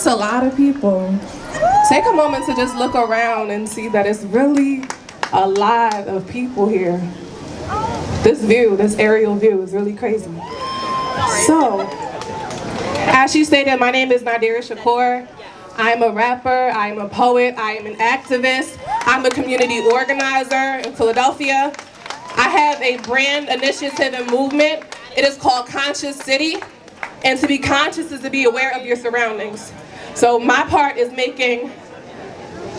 a lot of people. Take a moment to just look around and see that it's really a lot of people here. This view, this aerial view is really crazy. So, as she stated, my name is Nadirah Shakur. I'm a rapper, I'm a poet, I am an activist, I'm a community organizer in Philadelphia. I have a brand initiative and movement. It is called Conscious City. And to be conscious is to be aware of your surroundings. So my part is making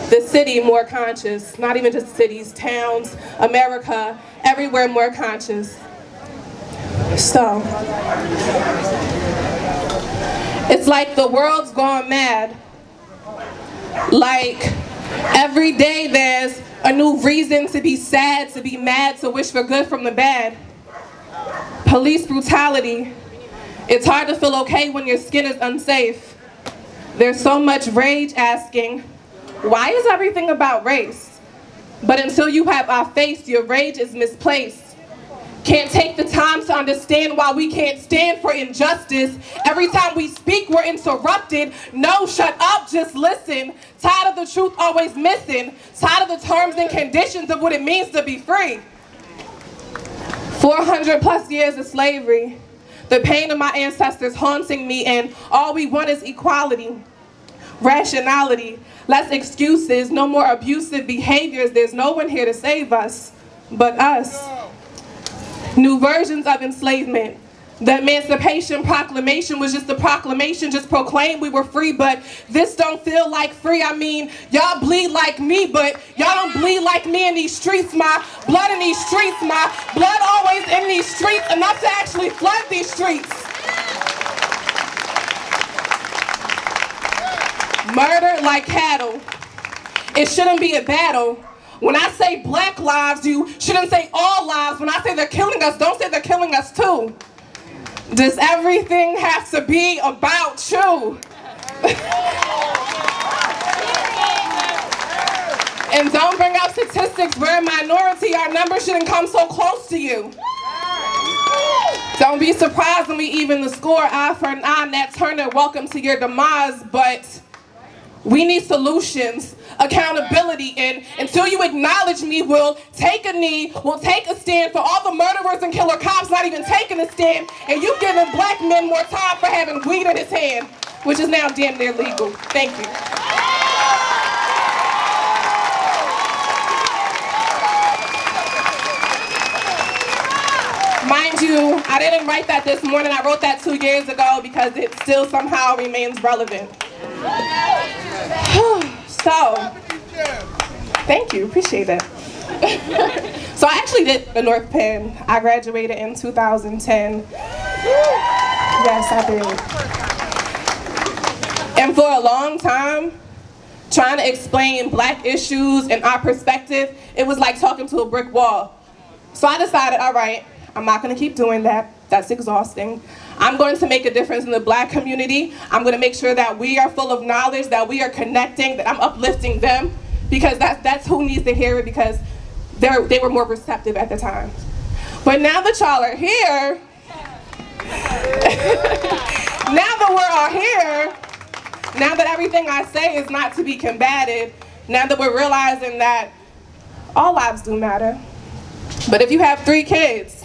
the city more conscious, not even just cities, towns, America, everywhere more conscious. So, it's like the world's gone mad. Like, every day there's a new reason to be sad, to be mad, to wish for good from the bad. Police brutality. It's hard to feel okay when your skin is unsafe. There's so much rage asking, why is everything about race? But until you have our face, your rage is misplaced. Can't take the time to understand why we can't stand for injustice. Every time we speak, we're interrupted. No, shut up, just listen. Tired of the truth always missing. Tired of the terms and conditions of what it means to be free. 400 plus years of slavery. The pain of my ancestors haunting me, and all we want is equality, rationality, less excuses, no more abusive behaviors. There's no one here to save us but us. New versions of enslavement. The Emancipation Proclamation was just a proclamation, just proclaimed we were free, but this don't feel like free. I mean, y'all bleed like me, but y'all don't bleed like me in these streets. My blood in these streets, my blood always in these streets, enough to actually flood these streets. Murder like cattle. It shouldn't be a battle. When I say black lives, you shouldn't say all lives. When I say they're killing us, don't say they're killing us too. Does everything have to be about you? And don't bring up statistics. We're a minority. Our numbers shouldn't come so close to you. Don't be surprised when we even the score eye for an eye. Nat Turner, welcome to your demise. But we need solutions, accountability, and until you acknowledge me, we'll take a knee, we'll take a stand for all the murderers and killer cops not even taking a stand, and you giving black men more time for having weed in his hand, which is now damn near legal. Thank you. Mind you, I didn't write that this morning. I wrote that 2 years ago because it still somehow remains relevant. So, thank you, appreciate it. So I actually did the North Penn. I graduated in 2010. Yes, I did. And for a long time, trying to explain black issues and our perspective, it was like talking to a brick wall. So I decided, all right, I'm not gonna keep doing that. That's exhausting. I'm going to make a difference in the black community. I'm going to make sure that we are full of knowledge, that we are connecting, that I'm uplifting them, because that's who needs to hear it, because they were more receptive at the time. But now that y'all are here, now that we're all here, now that everything I say is not to be combated, now that we're realizing that all lives do matter. But if you have 3 kids,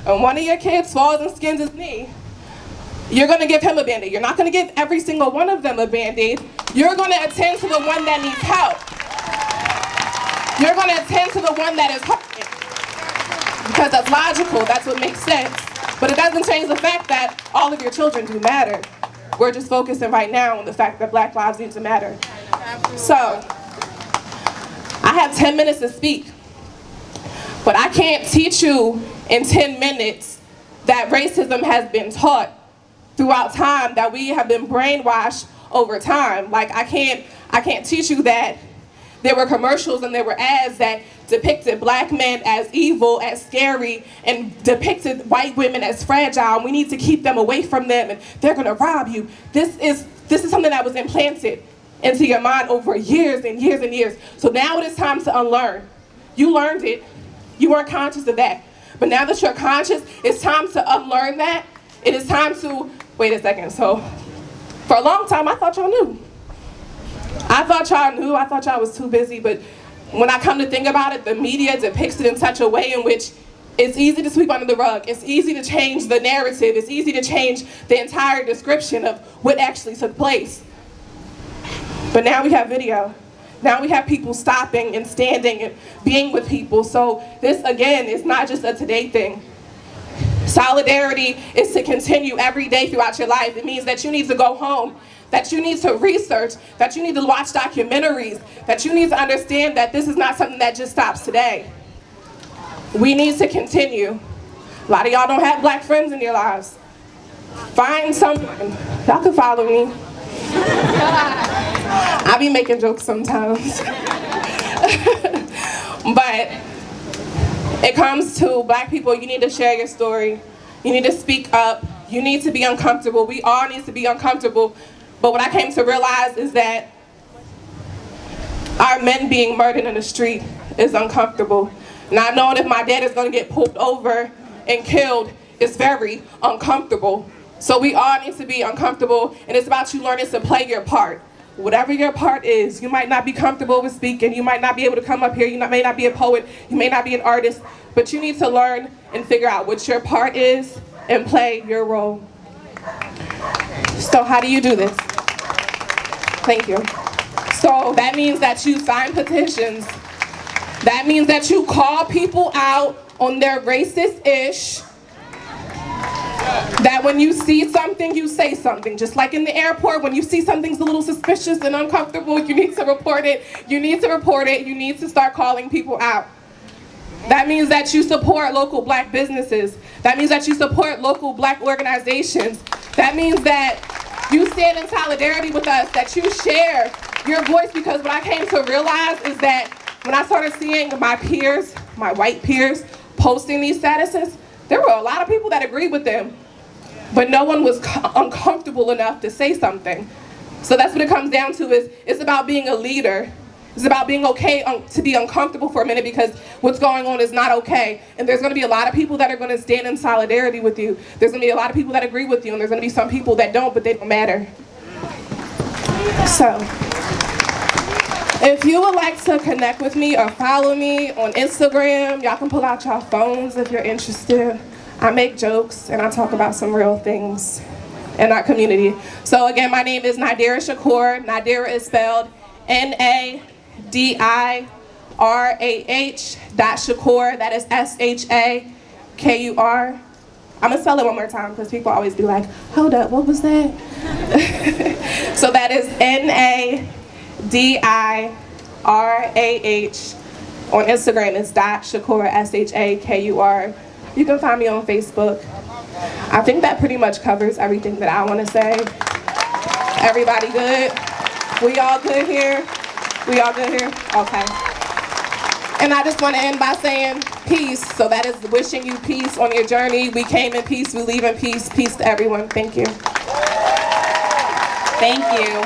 and one of your kids falls and skins his knee, you're going to give him a Band-Aid. You're not going to give every single one of them a Band-Aid. You're going to attend to the one that needs help. You're going to attend to the one that is hurting. Because that's logical, that's what makes sense. But it doesn't change the fact that all of your children do matter. We're just focusing right now on the fact that black lives need to matter. So, I have 10 minutes to speak. But I can't teach you in 10 minutes that racism has been taught throughout time, that we have been brainwashed over time. Like, I can't teach you that there were commercials and there were ads that depicted black men as evil, as scary, and depicted white women as fragile. And we need to keep them away from them, and they're gonna rob you. This is something that was implanted into your mind over years and years and years. So now it is time to unlearn. You learned it. You weren't conscious of that. But now that you're conscious, it's time to unlearn that. It is time to, wait a second, so For a long time, I thought y'all knew. I thought y'all knew, I thought y'all was too busy, but when I come to think about it, the media depicts it in such a way in which it's easy to sweep under the rug. It's easy to change the narrative. It's easy to change the entire description of what actually took place. But now we have video. Now we have people stopping and standing and being with people. So this, again, is not just a today thing. Solidarity is to continue every day throughout your life. It means that you need to go home, that you need to research, that you need to watch documentaries, that you need to understand that this is not something that just stops today. We need to continue. A lot of y'all don't have black friends in your lives. Find someone. Y'all can follow me. I be making jokes sometimes. But it comes to black people, you need to share your story. You need to speak up. You need to be uncomfortable. We all need to be uncomfortable. But what I came to realize is that our men being murdered in the street is uncomfortable. Not knowing if my dad is going to get pulled over and killed is very uncomfortable. So we all need to be uncomfortable, and it's about you learning to play your part. Whatever your part is, you might not be comfortable with speaking, you might not be able to come up here, you may not be a poet, you may not be an artist, but you need to learn and figure out what your part is and play your role. So how do you do this? Thank you. So that means that you sign petitions. That means that you call people out on their racist-ish. That when you see something, you say something. Just like in the airport, when you see something's a little suspicious and uncomfortable, you need to report it. You need to report it. You need to start calling people out. That means that you support local black businesses. That means that you support local black organizations. That means that you stand in solidarity with us, that you share your voice, because what I came to realize is that when I started seeing my peers, my white peers, posting these statuses, there were a lot of people that agreed with them, but no one was uncomfortable enough to say something. So that's what it comes down to, is it's about being a leader. It's about being okay to be uncomfortable for a minute, because what's going on is not okay. And there's gonna be a lot of people that are gonna stand in solidarity with you. There's gonna be a lot of people that agree with you, and there's gonna be some people that don't, but they don't matter. So, if you would like to connect with me or follow me on Instagram, y'all can pull out your phones if you're interested. I make jokes and I talk about some real things in our community. So again, my name is Nadirah Shakur. Nadirah is spelled Nadirah.Shakur. That is Shakur. I'm gonna spell it one more time because people always be like, hold up, what was that? So that is Nadirah. On Instagram, it's .Shakur, Shakur. You can find me on Facebook. I think that pretty much covers everything that I want to say. Everybody good? We all good here? We all good here? Okay. And I just want to end by saying peace. So that is wishing you peace on your journey. We came in peace, we leave in peace. Peace to everyone. Thank you. Thank you.